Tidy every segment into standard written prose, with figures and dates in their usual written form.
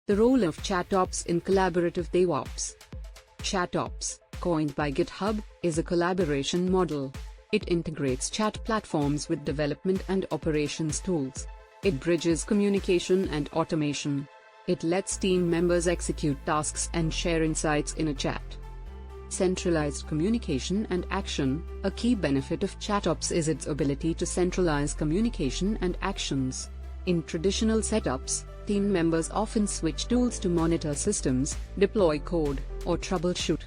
The role of ChatOps in collaborative DevOps. ChatOps, coined by GitHub, is a collaboration model. It integrates chat platforms with development and operations tools. It bridges communication and automation. It lets team members execute tasks and share insights in a chat. Centralized communication and action. A key benefit of ChatOps is its ability to centralize communication and actions. In traditional setups, team members often switch tools to monitor systems, deploy code, or troubleshoot.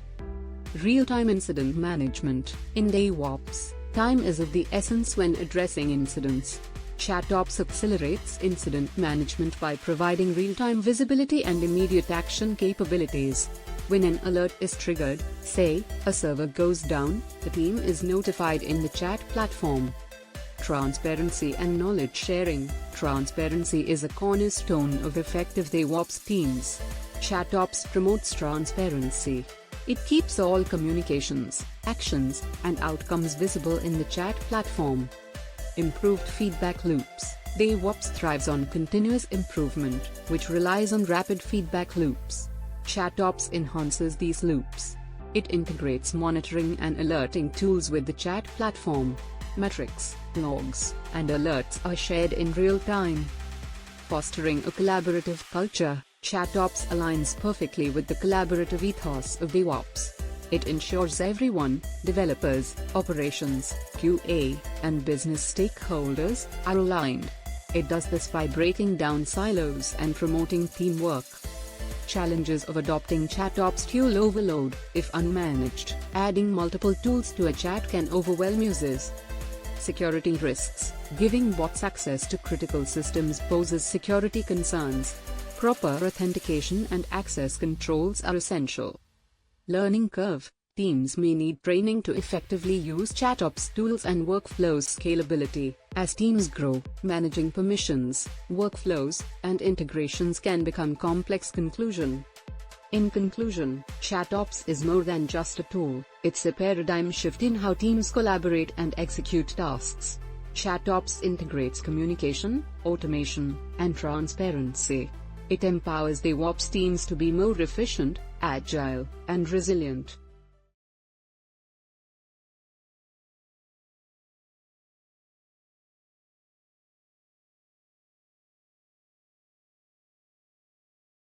Real-time incident management. In DevOps, time is of the essence when addressing incidents. ChatOps accelerates incident management by providing real-time visibility and immediate action capabilities. When an alert is triggered, say, a server goes down, the team is notified in the chat platform. Transparency and knowledge sharing. Transparency is a cornerstone of effective DevOps teams. ChatOps promotes transparency. It keeps all communications, actions, and outcomes visible in the chat platform. Improved feedback loops. DevOps thrives on continuous improvement, which relies on rapid feedback loops. ChatOps enhances these loops. It integrates monitoring and alerting tools with the chat platform. Metrics, logs, and alerts are shared in real time. Fostering a collaborative culture, ChatOps aligns perfectly with the collaborative ethos of DevOps. It ensures everyone, developers, operations, QA, and business stakeholders, are aligned. It does this by breaking down silos and promoting teamwork. Challenges of adopting ChatOps. Tool overload. If unmanaged, adding multiple tools to a chat can overwhelm users. Security risks. Giving bots access to critical systems poses security concerns. Proper authentication and access controls are essential. Learning curve. Teams may need training to effectively use ChatOps tools and workflows. Scalability. As teams grow, managing permissions, workflows, and integrations can become complex. Conclusion. In conclusion, ChatOps is more than just a tool, it's a paradigm shift in how teams collaborate and execute tasks. ChatOps integrates communication, automation, and transparency. It empowers DevOps teams to be more efficient, agile, and resilient.